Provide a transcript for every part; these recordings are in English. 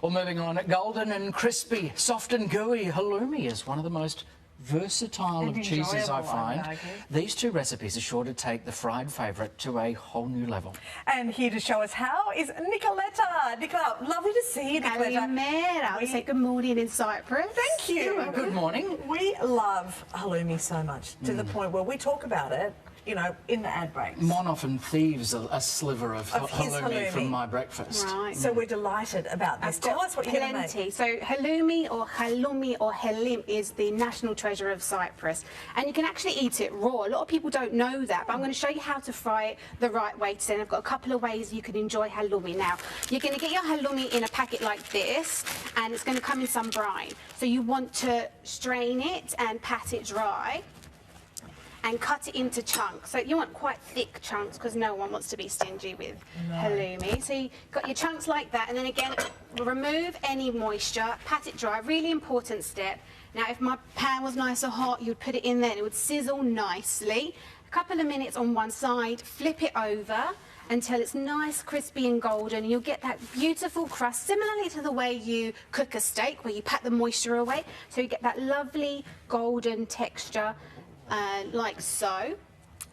Well, moving on, golden and crispy, soft and gooey halloumi is one of the most versatile of cheeses, I find. These two recipes are sure to take the fried favourite to a whole new level. And here to show us how is Nicoletta. Nicoletta, lovely to see you, Nicoletta. I would say good morning in Cyprus. Thank you. Good morning. We love halloumi so much, to the point where we talk about it, you know, in the ad breaks. Mon often thieves a sliver of halloumi from my breakfast. Right. So we're delighted about this. Tell us what you're going to make. So halloumi or halloumi or halim is the national treasure of Cyprus. And you can actually eat it raw. A lot of people don't know that, but I'm going to show you how to fry it the right way today. And I've got a couple of ways you can enjoy halloumi. Now, you're going to get your halloumi in a packet like this, and it's going to come in some brine. So you want to strain it and pat it dry, and cut it into chunks. So you want quite thick chunks because no one wants to be stingy with halloumi. So you've got your chunks like that, and then again, remove any moisture, pat it dry, really important step. Now, if my pan was nice or hot, you'd put it in there and it would sizzle nicely. A couple of minutes on one side, flip it over until it's nice, crispy and golden. You'll get that beautiful crust, similarly to the way you cook a steak, where you pat the moisture away. So you get that lovely golden texture, like so.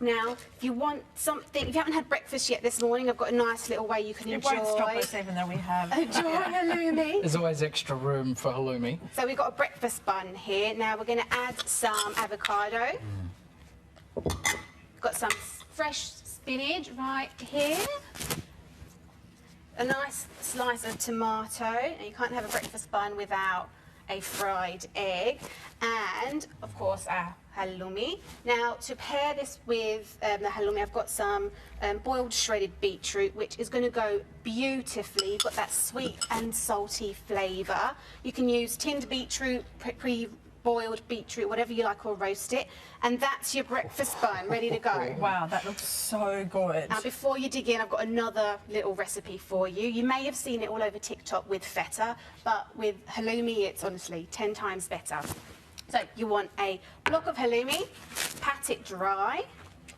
Now, if you want something, if you haven't had breakfast yet this morning, I've got a nice little way you can enjoy. It won't stop us, even though we have. Enjoy halloumi. There's always extra room for halloumi. So we've got a breakfast bun here. Now we're going to add some avocado. Got some fresh spinach right here. A nice slice of tomato. And you can't have a breakfast bun without a fried egg, and of course our halloumi. Now, to pair this with the halloumi, I've got some boiled shredded beetroot, which is going to go beautifully. You've got that sweet and salty flavour. You can use tinned beetroot, pre-boiled beetroot, whatever you like, or roast it. And that's your breakfast bun, ready to go. Wow, that looks so good. Now, before you dig in, I've got another little recipe for you. You may have seen it all over TikTok with feta, but with halloumi, it's honestly 10 times better. So you want a block of halloumi, pat it dry.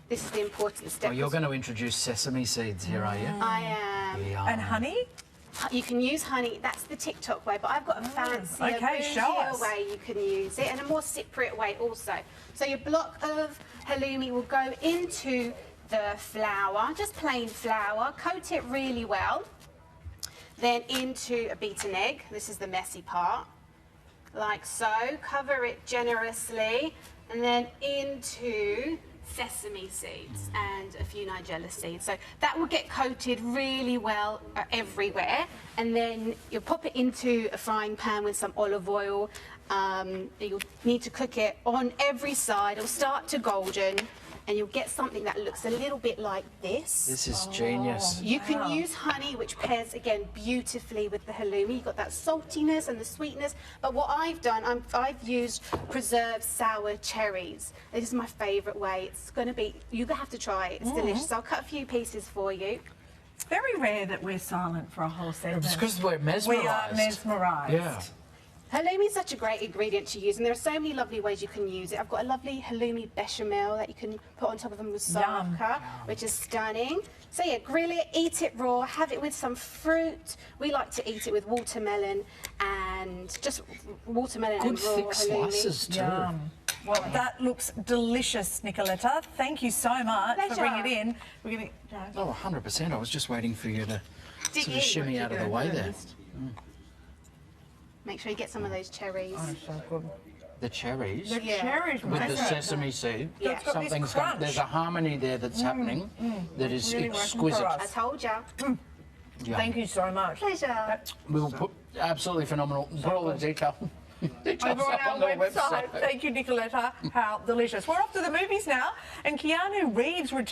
This is the important step. Oh, you're going to introduce sesame seeds here, are you? I am. Yeah. And honey? You can use honey. That's the TikTok way, but I've got a fancier, bougier way you can use it, and a more Cypriot way also. So your block of halloumi will go into the flour, just plain flour. Coat it really well. Then into a beaten egg. This is the messy part. Like so. Cover it generously, and then into sesame seeds and a few nigella seeds. So that will get coated really well everywhere, and then you'll pop it into a frying pan with some olive oil. You'll need to cook it on every side. It'll start to golden, and you'll get something that looks a little bit like this. This is genius. You can use honey, which pairs again beautifully with the halloumi. You've got that saltiness and the sweetness. But what I've done, I've used preserved sour cherries. This is my favourite way. It's going to be, you have to try it. It's delicious. I'll cut a few pieces for you. It's very rare that we're silent for a whole segment. It's because we're mesmerised. We are mesmerised. Yeah. Halloumi is such a great ingredient to use, and there are so many lovely ways you can use it. I've got a lovely halloumi bechamel that you can put on top of a moussaka, which is stunning. So yeah, grill it, eat it raw, have it with some fruit. We like to eat it with watermelon and just watermelon Good and raw thick halloumi. slices too. Well, that looks delicious, Nicoletta. Thank you so much for bringing it in. We're going to... Oh, 100%. I was just waiting for you to sort of shimmy out of the way there. Make sure you get some of those cherries. Oh, so good. The cherries. The cherries with the sesame seed. Yeah. There's a harmony there that's happening that is really exquisite. I told ya. Yeah. Thank you so much. Pleasure. We will put absolutely phenomenal. Put all the details Over on up on our the website. website. Thank you, Nicoletta. How delicious. We're off to the movies now, and Keanu Reeves returns.